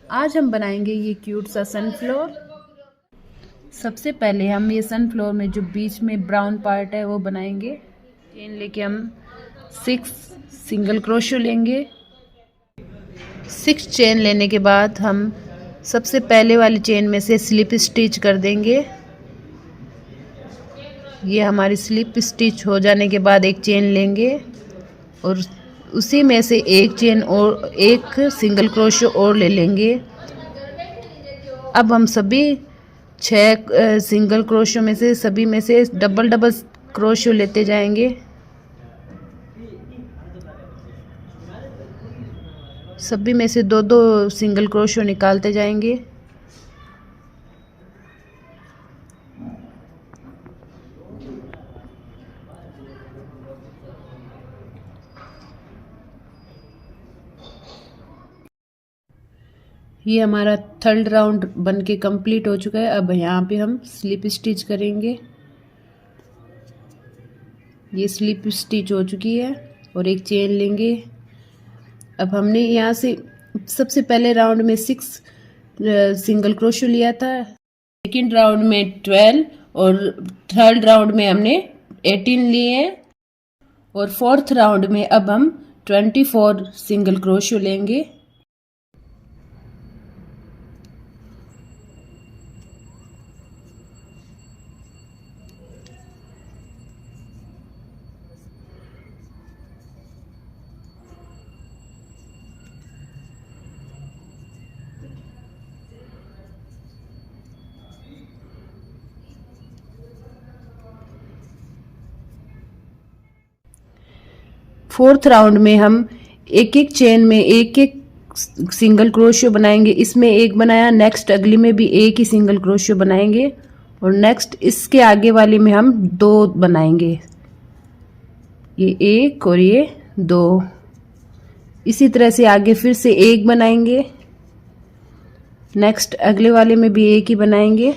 आज हम बनाएंगे ये क्यूट सा सनफ्लावर। सबसे पहले हम ये सनफ्लावर में जो बीच में ब्राउन पार्ट है वो बनाएंगे। चेन लेके हम 6 सिंगल क्रोशो लेंगे। 6 चेन लेने के बाद हम सबसे पहले वाली चेन में से स्लिप स्टिच कर देंगे। ये हमारी स्लिप स्टिच हो जाने के बाद एक चेन लेंगे और उसी में से एक चेन और एक सिंगल क्रोशो और ले लेंगे। अब हम सभी 6 सिंगल क्रोशो में से सभी में से डबल डबल क्रोशो लेते जाएंगे। सभी में से 2-2 सिंगल क्रोशो निकालते जाएंगे। ये हमारा थर्ड राउंड बनके कंप्लीट हो चुका है। अब यहाँ पे हम स्लिप स्टिच करेंगे। ये स्लिप स्टिच हो चुकी है और एक चेन लेंगे। अब हमने यहाँ से सबसे पहले राउंड में 6 सिंगल क्रोशो लिया था, सेकेंड राउंड में 12 और थर्ड राउंड में हमने 18 लिए हैं और फोर्थ राउंड में अब हम 24 सिंगल क्रोशो लेंगे। फोर्थ राउंड में हम एक एक चेन में एक एक सिंगल क्रोशो बनाएंगे। इसमें एक बनाया, नेक्स्ट अगली में भी एक ही सिंगल क्रोशो बनाएंगे और नेक्स्ट इसके आगे वाली में हम 2 बनाएंगे। ये 1 और ये 2। इसी तरह से आगे फिर से एक बनाएंगे, नेक्स्ट अगले वाले में भी एक ही बनाएंगे।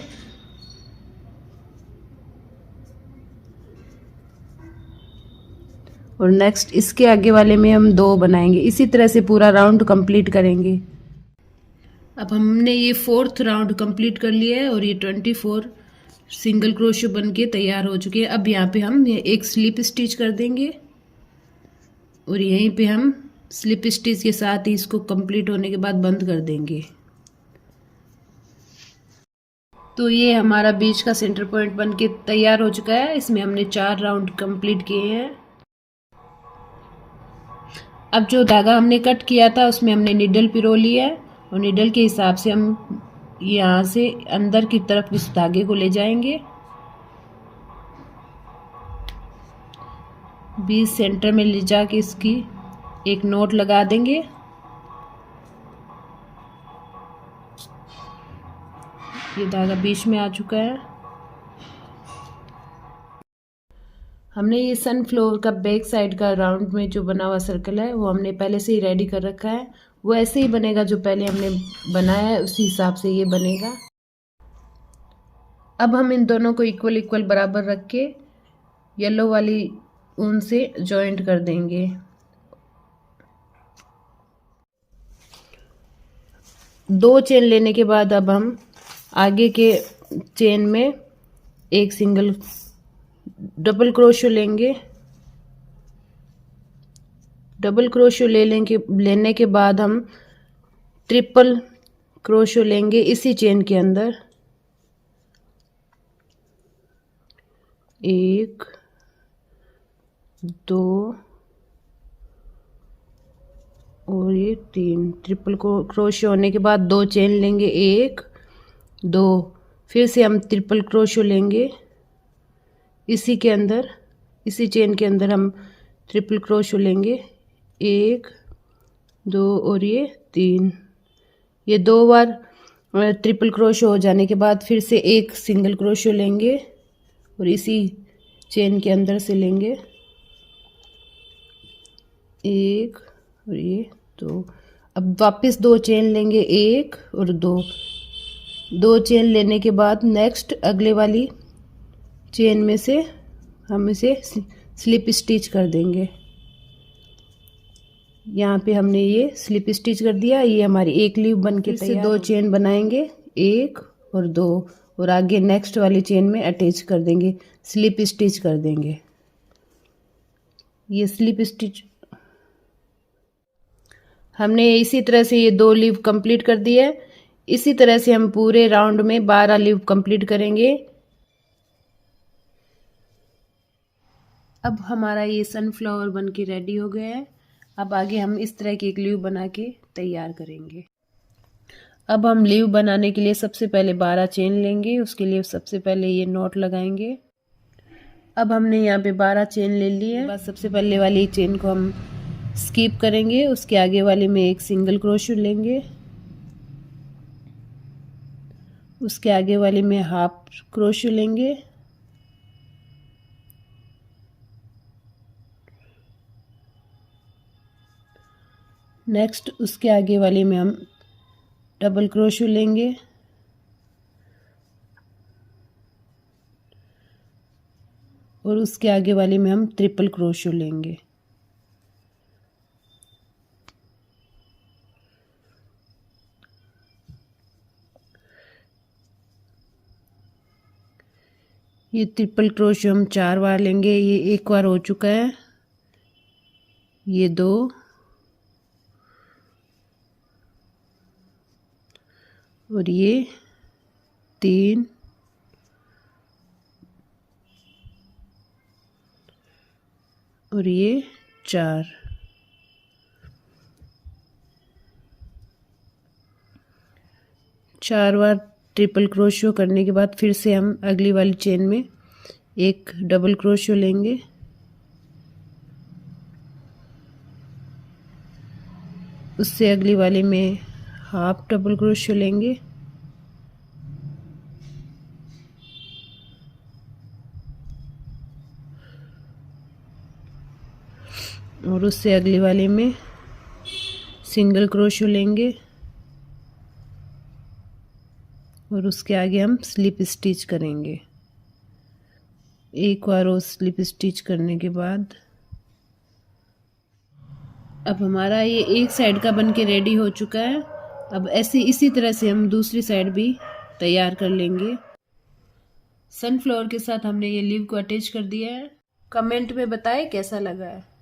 और नेक्स्ट इसके आगे वाले में हम 2 बनाएंगे। इसी तरह से पूरा राउंड कंप्लीट करेंगे। अब हमने ये फोर्थ राउंड कंप्लीट कर लिया है और ये 24 सिंगल क्रोशो बन के तैयार हो चुके हैं। अब यहाँ पे हम ये एक स्लिप स्टिच कर देंगे और यहीं पे हम स्लिप स्टिच के साथ ही इसको कंप्लीट होने के बाद बंद कर देंगे। तो ये हमारा बीच का सेंटर पॉइंट बन के तैयार हो चुका है। इसमें हमने 4 राउंड कंप्लीट किए हैं। अब जो धागा हमने कट किया था उसमें हमने निडल पिरो लिया है और निडल के हिसाब से हम यहाँ से अंदर की तरफ इस धागे को ले जाएंगे। बीच सेंटर में ले जाके इसकी एक नोट लगा देंगे। ये धागा बीच में आ चुका है। हमने ये सनफ्लावर का बैक साइड का राउंड में जो बना हुआ सर्कल है वो हमने पहले से ही रेडी कर रखा है। वो ऐसे ही बनेगा जो पहले हमने बनाया है, उसी हिसाब से ये बनेगा। अब हम इन दोनों को इक्वल इक्वल बराबर रख के येलो वाली ऊन से जॉइंट कर देंगे। दो चेन लेने के बाद अब हम आगे के चेन में एक सिंगल डबल क्रोशो लेंगे। डबल क्रोशो लेने के बाद हम ट्रिपल क्रोशो लेंगे इसी चेन के अंदर। 1 2 और ये 3 ट्रिपल क्रोशो होने के बाद 2 चेन लेंगे, 1 2, फिर से हम ट्रिपल क्रोशो लेंगे इसी के अंदर, इसी चेन के अंदर हम ट्रिपल क्रोशो लेंगे, 1 2 और ये 3। ये 2 बार ट्रिपल क्रोशो हो जाने के बाद फिर से एक सिंगल क्रोशो लेंगे और इसी चेन के अंदर से लेंगे 1 और ये 2। अब वापस 2 चेन लेंगे, 1 और 2 चेन लेने के बाद नेक्स्ट अगले वाली चेन में से हम इसे स्लिप स्टिच कर देंगे। यहाँ पे हमने ये स्लिप स्टिच कर दिया। ये हमारी एक लीव बन के तैयार। दो चेन बनाएंगे, एक और दो, और आगे नेक्स्ट वाली चेन में अटैच कर देंगे, स्लिप स्टिच कर देंगे। ये स्लिप स्टिच हमने इसी तरह से ये 2 लीव कंप्लीट कर दी है। इसी तरह से हम पूरे राउंड में 12 लीव कंप्लीट करेंगे। अब हमारा ये सनफ्लावर बन के रेडी हो गया है। अब आगे हम इस तरह की एक लीव बना के तैयार करेंगे। अब हम लीव बनाने के लिए सबसे पहले 12 चेन लेंगे। उसके लिए सबसे पहले ये नॉट लगाएंगे। अब हमने यहाँ पे 12 चेन ले ली है। बस सबसे पहले वाली चेन को हम स्किप करेंगे। उसके आगे वाले में एक सिंगल क्रोशो लेंगे। उसके आगे वाले में हाफ क्रोशो लेंगे। नेक्स्ट उसके आगे वाले में हम डबल क्रोशो लेंगे। और उसके आगे वाले में हम ट्रिपल क्रोशो लेंगे। ये ट्रिपल क्रोशो हम 4 बार लेंगे। ये एक बार हो चुका है, ये 2, और ये 3, और ये 4। चार बार ट्रिपल क्रोशो करने के बाद फिर से हम अगली वाली चेन में एक डबल क्रोशो लेंगे। उससे अगली वाली में हाफ डबल क्रोशो लेंगे। और उससे अगली वाले में सिंगल क्रोशो लेंगे। और उसके आगे हम स्लिप स्टिच करेंगे। एक बार और स्लिप स्टिच करने के बाद अब हमारा ये एक साइड का बन के रेडी हो चुका है। अब ऐसे इसी तरह से हम दूसरी साइड भी तैयार कर लेंगे। सनफ्लावर के साथ हमने ये लीव को अटैच कर दिया है। कमेंट में बताएं कैसा लगा है।